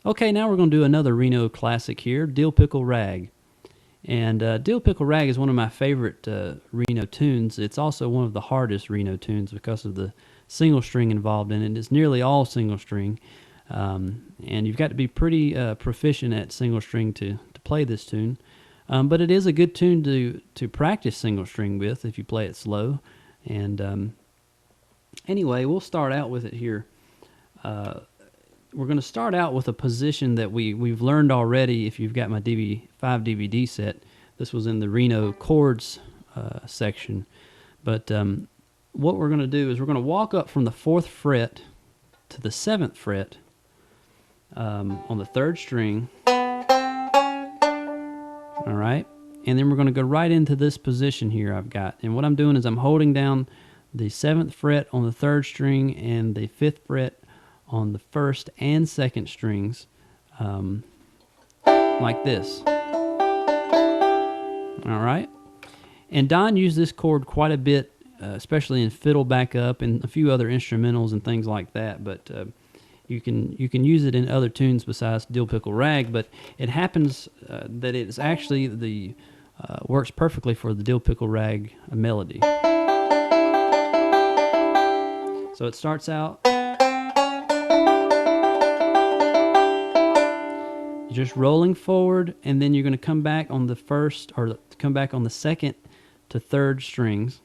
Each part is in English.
Okay, now we're going to do another Reno classic here, Dill, Pickle, Rag. And Dill, Pickle, Rag is one of my favorite Reno tunes. It's also one of the hardest Reno tunes because of the single string involved in it. It's nearly all single string. And you've got to be pretty proficient at single string to play this tune. But it is a good tune to practice single string with if you play it slow. And anyway, we'll start out with it here. We're going to start out with a position that we've learned already if you've got my 5 DVD set. This was in the Reno chords section. But what we're going to do is we're going to walk up from the 4th fret to the 7th fret on the 3rd string. All right. And then we're going to go right into this position here I've got. And what I'm doing is I'm holding down the 7th fret on the 3rd string and the 5th fret on the 1st and 2nd strings, like this. All right. And Don used this chord quite a bit, especially in fiddle backup and a few other instrumentals and things like that. But you can use it in other tunes besides Dill, Pickle, Rag. But it happens that it's actually the works perfectly for the Dill, Pickle, Rag melody. So it starts out. Just rolling forward, and then you're going to come back on the 1st, or come back on the 2nd to 3rd strings.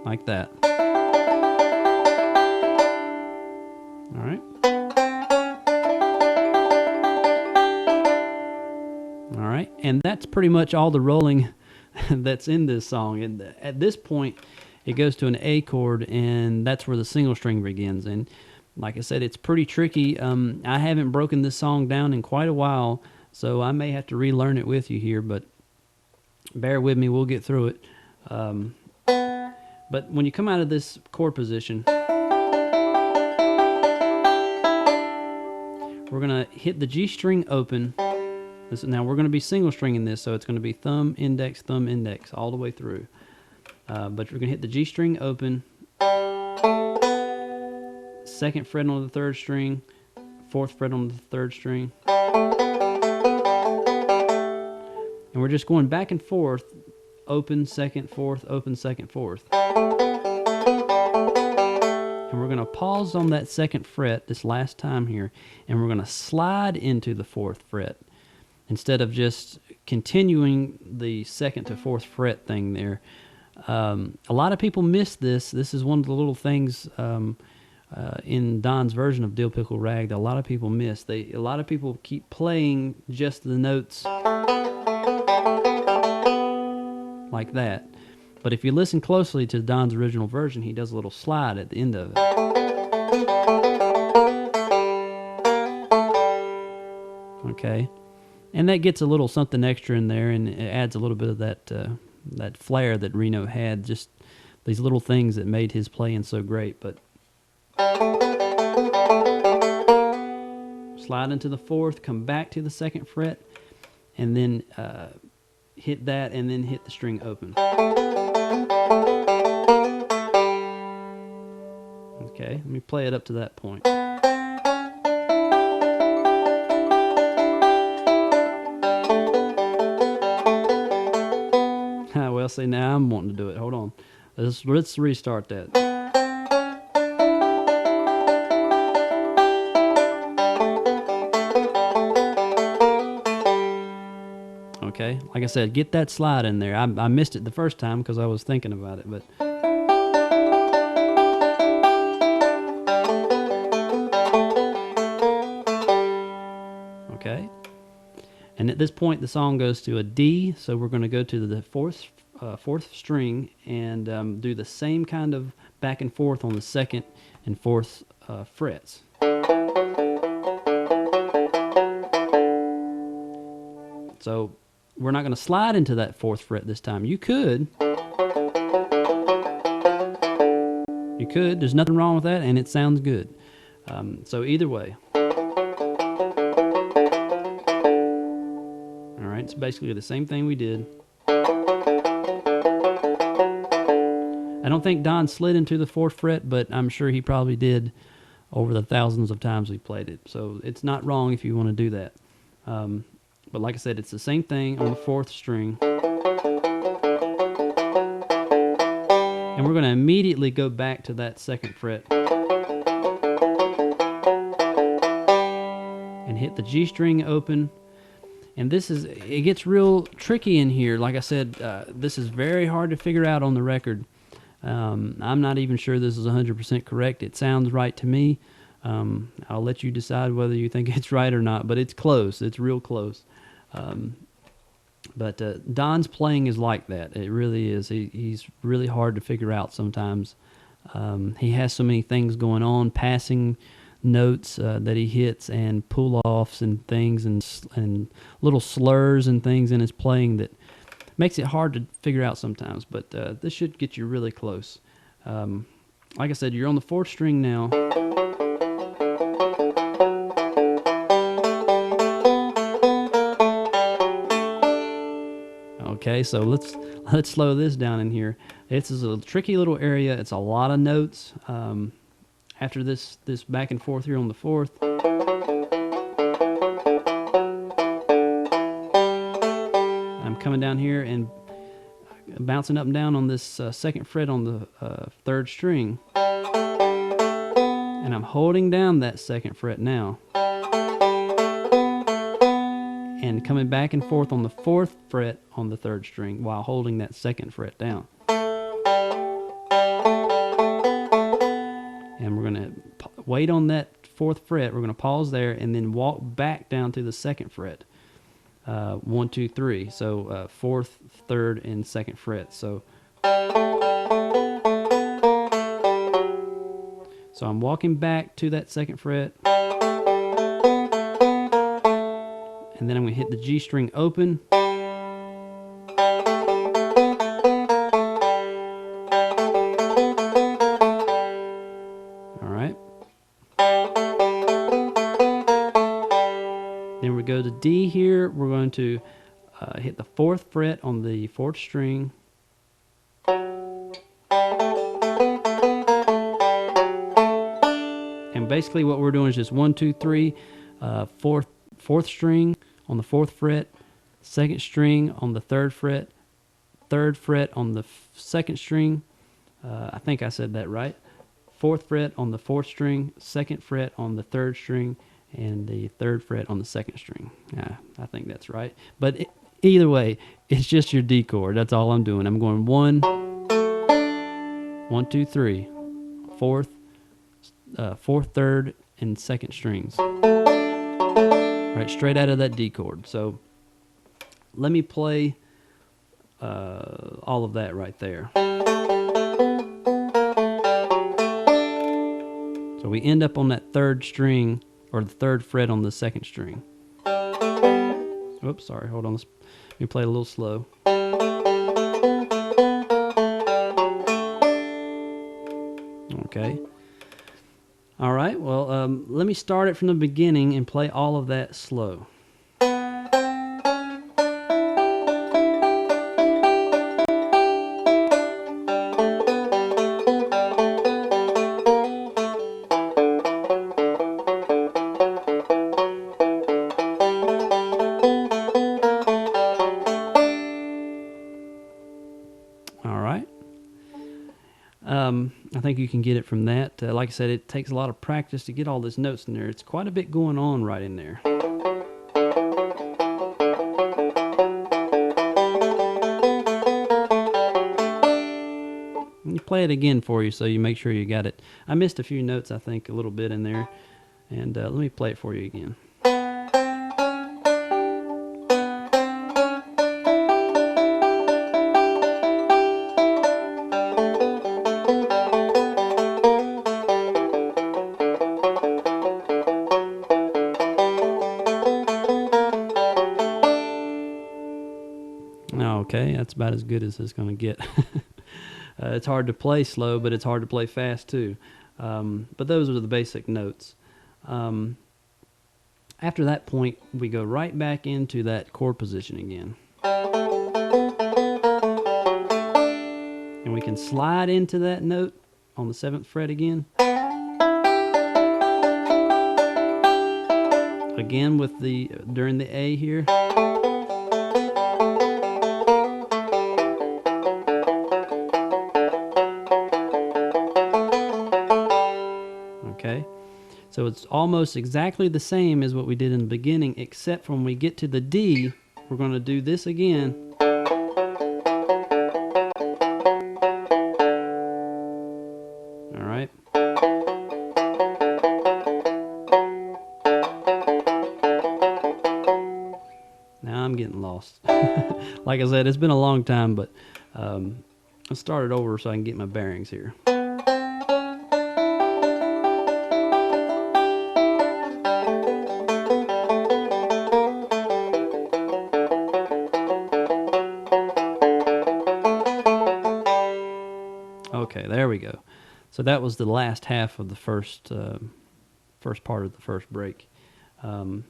Like that. All right. All right. And that's pretty much all the rolling that's in this song. And at this point, it goes to an A chord, and that's where the single string begins. And like I said, it's pretty tricky. I haven't broken this song down in quite a while, so I may have to relearn it with you here, but bear with me, we'll get through it. But when you come out of this chord position, we're going to hit the G string open. Now we're going to be single stringing this, so it's going to be thumb, index, all the way through. But we're going to hit the G string open, 2nd fret on the 3rd string, 4th fret on the 3rd string. And we're just going back and forth, open, 2nd, 4th, open, 2nd, 4th. And we're going to pause on that 2nd fret this last time here, and we're going to slide into the 4th fret instead of just continuing the 2nd to 4th fret thing there. A lot of people miss this. This is one of the little things in Don's version of Dill, Pickle, Rag that a lot of people miss. A lot of people keep playing just the notes like that. But if you listen closely to Don's original version, he does a little slide at the end of it. Okay. And that gets a little something extra in there, and it adds a little bit of that flair that Reno had, just these little things that made his playing so great. But slide into the 4th, come back to the 2nd fret, and then hit that, and then hit the string open. Okay, let me play it up to that point. Well, see, now I'm wanting to do it. Hold on. Let's restart that. Okay, like I said, get that slide in there. I missed it the first time because I was thinking about it, but okay. And at this point, the song goes to a D, so we're going to go to the 4th string and do the same kind of back and forth on the 2nd and 4th frets. So we're not going to slide into that 4th fret this time. You could. There's nothing wrong with that, and it sounds good. So either way. All right, it's basically the same thing we did. I don't think Don slid into the 4th fret, but I'm sure he probably did over the thousands of times we played it. So it's not wrong if you want to do that. But like I said, it's the same thing on the 4th string. And we're going to immediately go back to that 2nd fret and hit the G string open. And it gets real tricky in here. Like I said, this is very hard to figure out on the record. I'm not even sure this is 100% correct. It sounds right to me. I'll let you decide whether you think it's right or not, but it's close. It's real close. But Don's playing is like that. It really is. He's really hard to figure out sometimes. He has so many things going on, passing notes that he hits and pull-offs and things and little slurs and things in his playing that makes it hard to figure out sometimes. But this should get you really close. Like I said, you're on the 4th string now. Okay, so let's slow this down in here. This is a tricky little area. It's a lot of notes. After this back and forth here on the 4th, I'm coming down here and bouncing up and down on this 2nd fret on the 3rd string, and I'm holding down that 2nd fret now, and coming back and forth on the 4th fret on the 3rd string while holding that 2nd fret down. And we're going to wait on that 4th fret. We're going to pause there and then walk back down to the 2nd fret. 1, 2, 3. So 4th, 3rd, and 2nd fret. So I'm walking back to that 2nd fret. And then I'm going to hit the G string open. Then we go to D here. We're going to hit the 4th fret on the 4th string. And basically what we're doing is just 1, 2, 3, 4th string on the 4th fret, 2nd string on the 3rd fret, 3rd fret on the 2nd string. I think I said that right. 4th fret on the 4th string, 2nd fret on the 3rd string, and the 3rd fret on the 2nd string. I think that's right. But either way, it's just your D chord. That's all I'm doing. I'm going 1, 1, 2, 3, 4th, 4th, 3rd, and 2nd strings. Right, straight out of that D chord. So let me play all of that right there. So we end up on that 3rd string, or the 3rd fret on the 2nd string. Oops, sorry, hold on. Let me play it a little slow. Okay. All right, well, let me start it from the beginning and play all of that slow. I think you can get it from that. Like I said, it takes a lot of practice to get all those notes in there. It's quite a bit going on right in there. Let me play it again for you so you make sure you got it. I missed a few notes, I think, a little bit in there. And let me play it for you again. Okay, that's about as good as it's going to get. It's hard to play slow, but it's hard to play fast too. But those are the basic notes. After that point, we go right back into that chord position again. And we can and slide into that note on the 7th fret again. Again with the during the A here. Okay, so it's almost exactly the same as what we did in the beginning, except when we get to the D, we're going to do this again. All right. Now I'm getting lost. Like I said, it's been a long time, but I'll start it over so I can get my bearings here. Okay, there we go. So that was the last half of the first part of the first break, or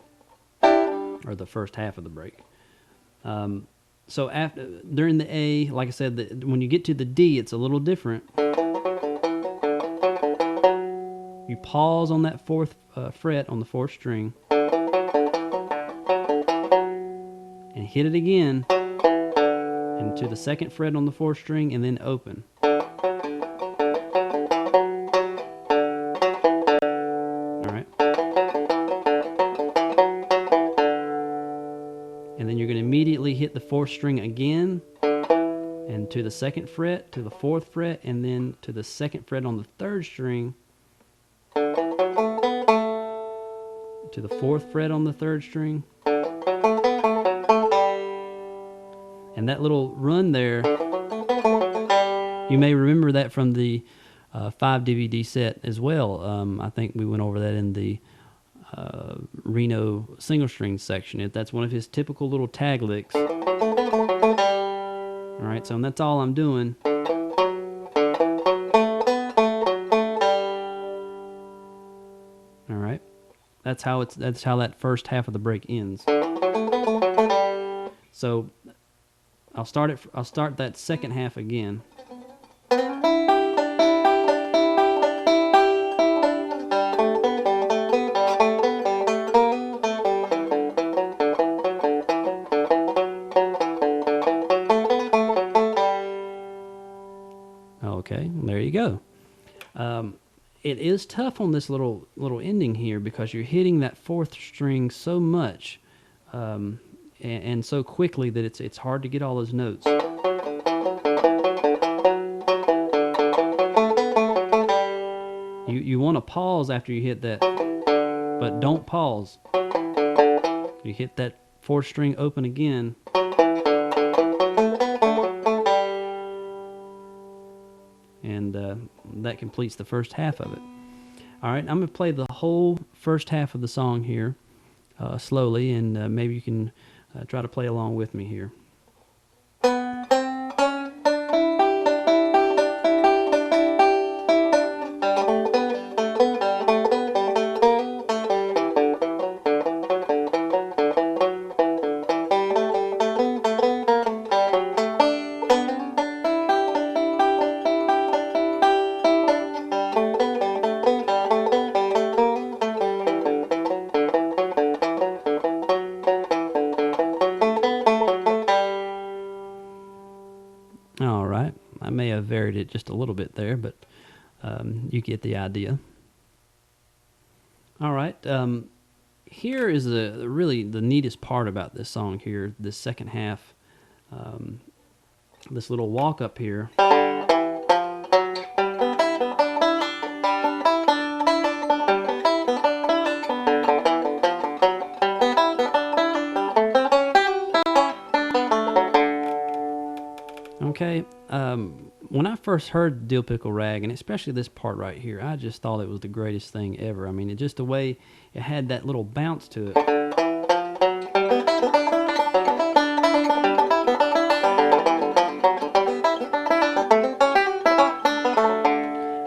the first half of the break. So during the A, like I said, when you get to the D, it's a little different. You pause on that 4th fret on the 4th string and hit it again, and to the 2nd fret on the 4th string, and then open. And then you're going to immediately hit the 4th string again, and to the 2nd fret, to the 4th fret, and then to the 2nd fret on the 3rd string, to the 4th fret on the 3rd string. And that little run there, you may remember that from the 5 DVD set as well. I think we went over that in the Reno single string section. That's one of his typical little tag licks. Alright, so that's all I'm doing. Alright, that's how that first half of the break ends. So I'll start that second half again. Okay, there you go. It is tough on this little ending here because you're hitting that 4th string so much and so quickly that it's hard to get all those notes. You want to pause after you hit that, but don't pause. You hit that 4th string open again. And that completes the first half of it. All right, I'm going to play the whole first half of the song here slowly, and maybe you can try to play along with me here. All right, I may have varied it just a little bit there, but you get the idea. All right, here is really the neatest part about this song here, this second half, this little walk up here. Okay, when I first heard Dill, Pickle, Rag, and especially this part right here, I just thought it was the greatest thing ever. I mean, just the way it had that little bounce to it.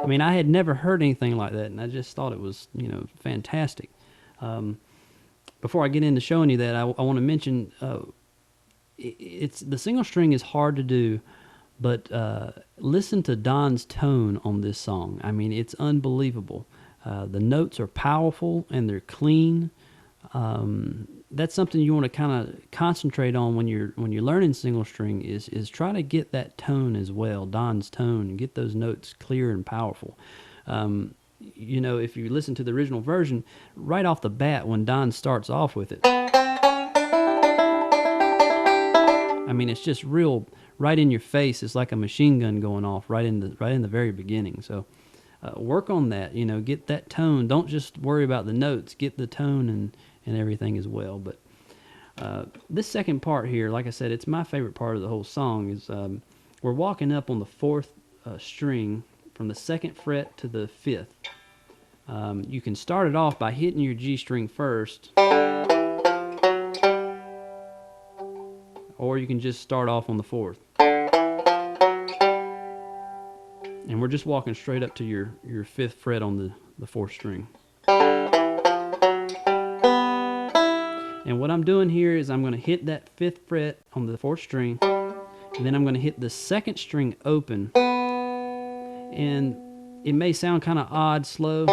I mean, I had never heard anything like that, and I just thought it was, fantastic. Before I get into showing you that, I want to mention the single string is hard to do, But listen to Don's tone on this song. I mean, it's unbelievable. The notes are powerful and they're clean. That's something you want to kind of concentrate on when you're learning single string is try to get that tone as well, Don's tone, and get those notes clear and powerful. You know, if you listen to the original version, right off the bat when Don starts off with it, I mean, it's just real right in your face. It's like a machine gun going off right in the very beginning. So work on that. You know, get that tone. Don't just worry about the notes. Get the tone and everything as well. But this second part here, like I said, it's my favorite part of the whole song. Is we're walking up on the fourth string from the 2nd fret to the 5th. You can start it off by hitting your G string first, or you can just start off on the 4th. And we're just walking straight up to your 5th fret on the 4th string. And what I'm doing here is I'm going to hit that 5th fret on the 4th string, and then I'm going to hit the 2nd string open. And it may sound kind of odd, slow,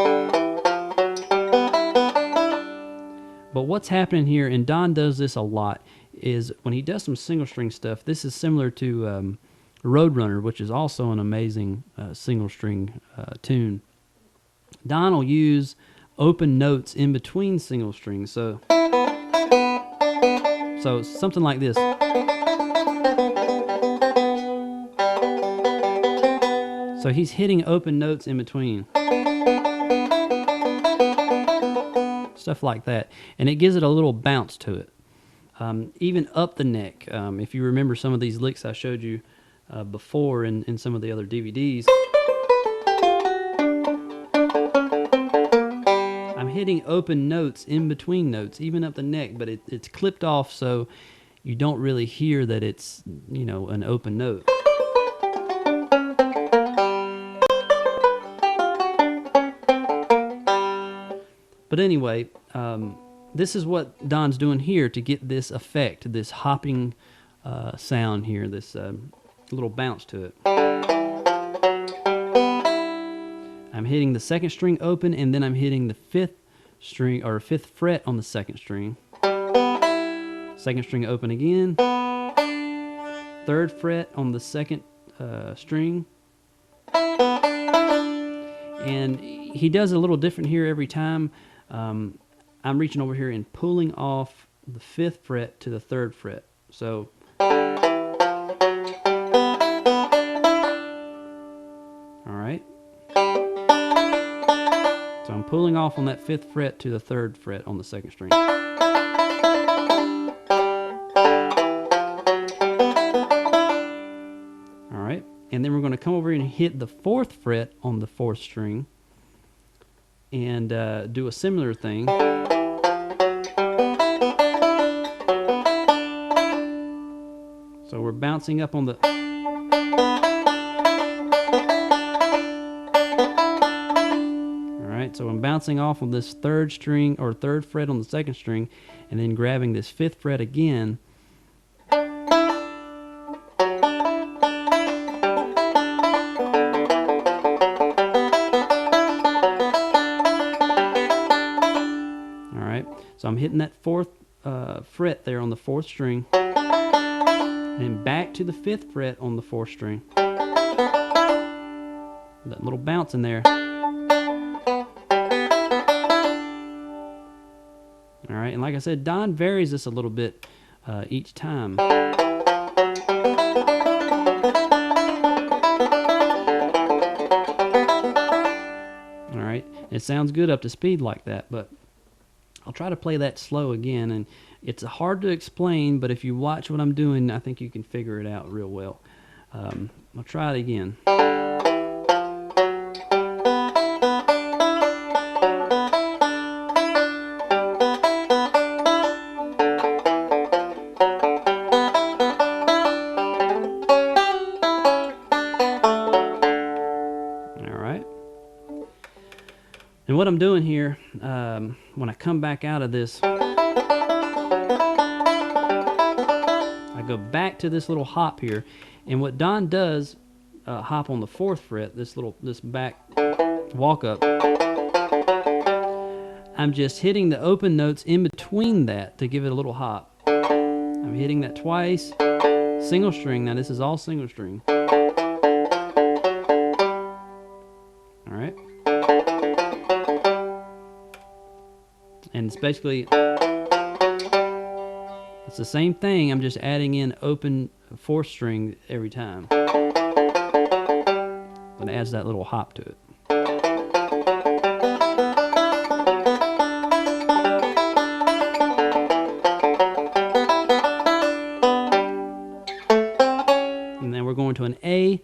but what's happening here, and Don does this a lot, is when he does some single string stuff, this is similar to Roadrunner, which is also an amazing single string tune. Don will use open notes in between single strings, so something like this. So he's hitting open notes in between. Stuff like that. And it gives it a little bounce to it. Even up the neck. If you remember some of these licks I showed you before in some of the other DVDs, I'm hitting open notes in between notes, even up the neck, but it's clipped off so you don't really hear that it's, you know, an open note. But anyway, this is what Don's doing here to get this effect, this hopping sound here, this little bounce to it. I'm hitting the 2nd string open, and then I'm hitting the 5th string or 5th fret on the 2nd string. 2nd string open again. 3rd fret on the 2nd string. And he does a little different here every time. I'm reaching over here and pulling off the 5th fret to the 3rd fret. So alright. So I'm pulling off on that 5th fret to the 3rd fret on the 2nd string. Alright. And then we're going to come over and hit the 4th fret on the 4th string and do a similar thing. So we're bouncing up on the... Alright, so I'm bouncing off on this 3rd string or 3rd fret on the 2nd string and then grabbing this 5th fret again. So I'm hitting that 4th fret there on the 4th string, and back to the 5th fret on the 4th string. That little bounce in there. Alright, and like I said, Don varies this a little bit each time. Alright, it sounds good up to speed like that, but I'll try to play that slow again, and it's hard to explain, but if you watch what I'm doing, I think you can figure it out real well. I'll try it again. And what I'm doing here, when I come back out of this, I go back to this little hop here, And what Don does, hop on the 4th fret, this back walk up, I'm just hitting the open notes in between that to give it a little hop. I'm hitting that twice, single string. Now this is all single string. All right. And it's basically, it's the same thing. I'm just adding in open 4th string every time. But it adds that little hop to it. And then we're going to an A,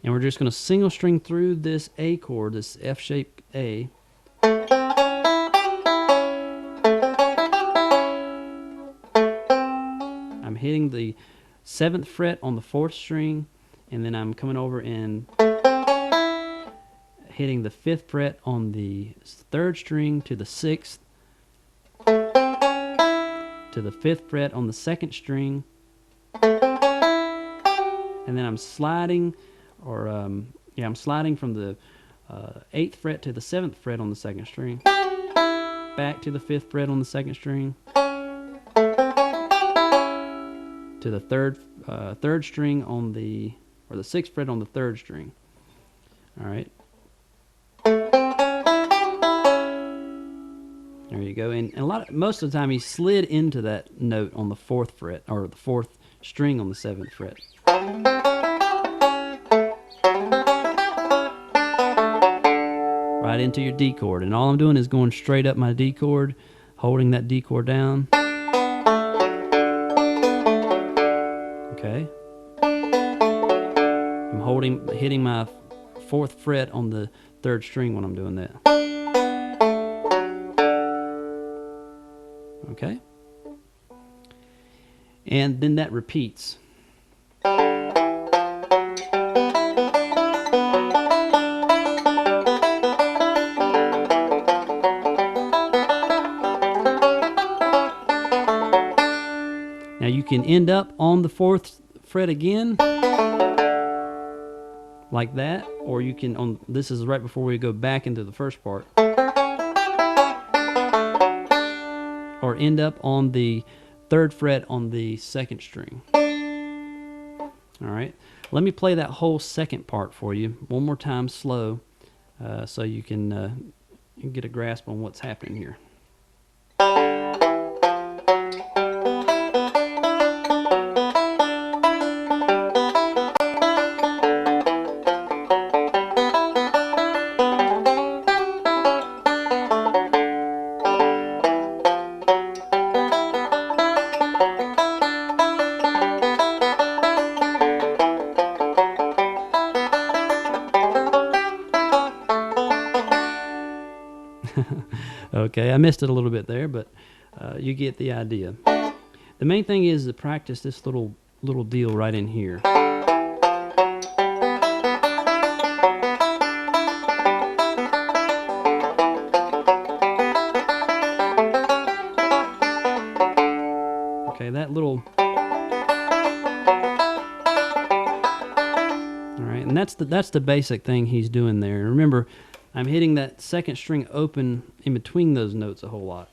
and we're just going to single string through this A chord, this F-shaped A. I'm hitting the 7th fret on the 4th string, and then I'm coming over and hitting the 5th fret on the 3rd string to the 6th, to the 5th fret on the 2nd string, and then I'm sliding, or I'm sliding from the 8th fret to the 7th fret on the 2nd string, back to the 5th fret on the 2nd string, to the 3rd string on the 6th fret on the 3rd string. All right. There you go. And most of the time he slid into that note on the 4th fret, or the 4th string on the 7th fret. Right into your D chord. And all I'm doing is going straight up my D chord, holding that D chord down. Okay. I'm hitting my 4th fret on the 3rd string when I'm doing that. Okay. And then that repeats. Now you can end up on the 4th fret again, like that, or you can, this is right before we go back into the first part, or end up on the 3rd fret on the 2nd string. All right, let me play that whole second part for you one more time slow, so you can get a grasp on what's happening here. Okay, I missed it a little bit there, but you get the idea. The main thing is to practice this little deal right in here. Okay, that little. All right, and that's the basic thing he's doing there. Remember, I'm hitting that 2nd string open in between those notes a whole lot.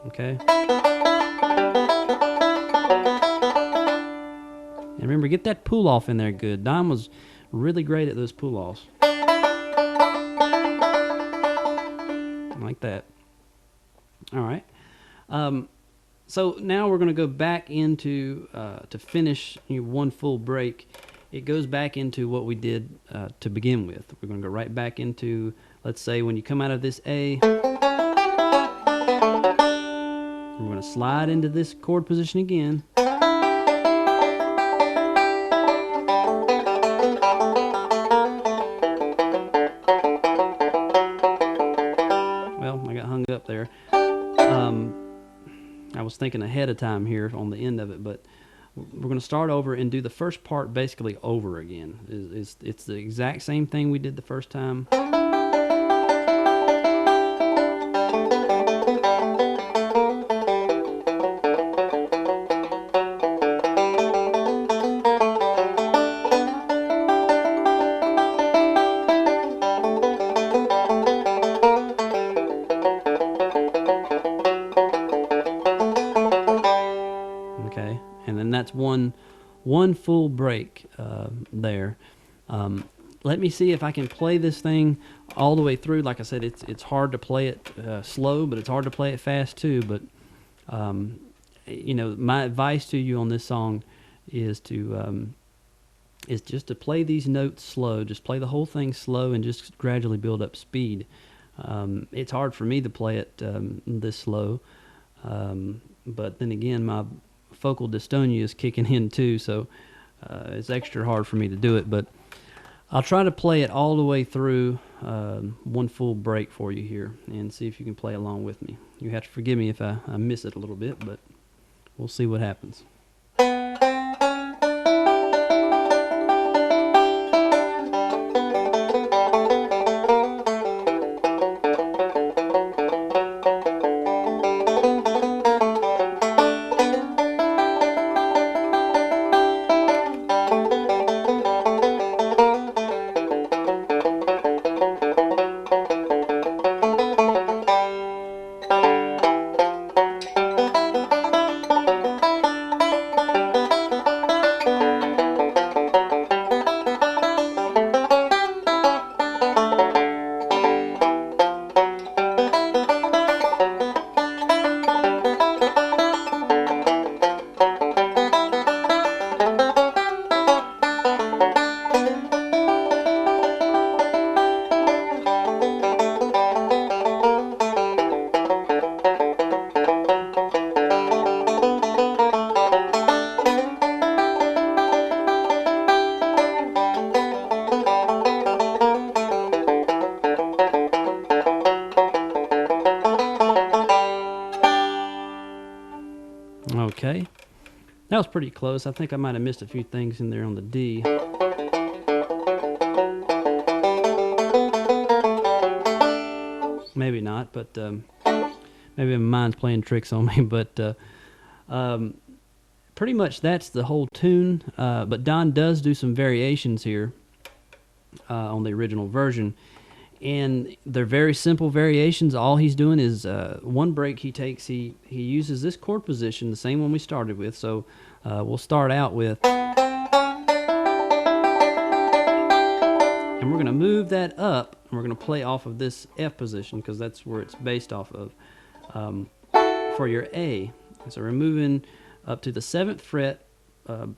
Okay. And remember, get that pull off in there good. Don was really great at those pull offs. Like that. All right. So now we're going to go back into, to finish one full break, it goes back into what we did to begin with. We're going to go right back into, let's say, when you come out of this A, we're going to slide into this chord position again. Well, I got hung up there. I was thinking ahead of time here on the end of it, but we're going to start over and do the first part basically over again. It's the exact same thing we did the first time. that's one full break there. Let me see if I can play this thing all the way through. Like I said, it's hard to play it slow, but it's hard to play it fast too. But you know, my advice to you on this song is just to play these notes slow. Just play the whole thing slow and just gradually build up speed. It's hard for me to play it this slow, but then again, my focal dystonia is kicking in too, so it's extra hard for me to do it. But I'll try to play it all the way through one full break for you here and see if you can play along with me. You have to forgive me if I miss it a little bit, but we'll see what happens. Okay, that was pretty close. I think I might have missed a few things in there on the D. Maybe not, but maybe my mind's playing tricks on me. But pretty much that's the whole tune. But Don does do some variations here on the original version. And they're very simple variations. All he's doing is one break he takes, he uses this chord position, the same one we started with. So we'll start out with, and we're going to move that up, and we're going to play off of this F position because that's where it's based off of for your A. So we're moving up to the 7th fret,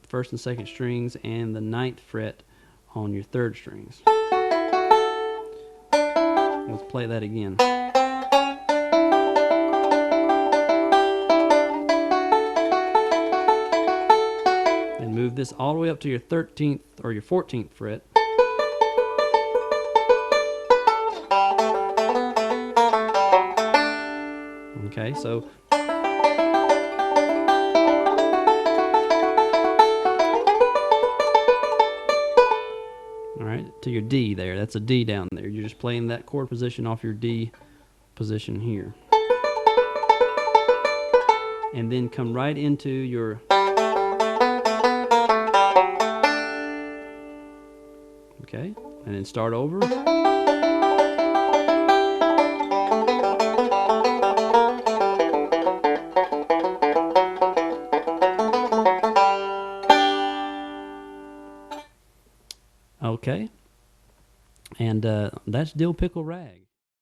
first and second strings, and the 9th fret on your third strings. Let's play that again. And move this all the way up to your 13th or your 14th fret. Okay, so to your D there. That's a D down there. You're just playing that chord position off your D position here. And then come right into your okay, and then start over. Okay. And that's Dill, Pickle, Rag.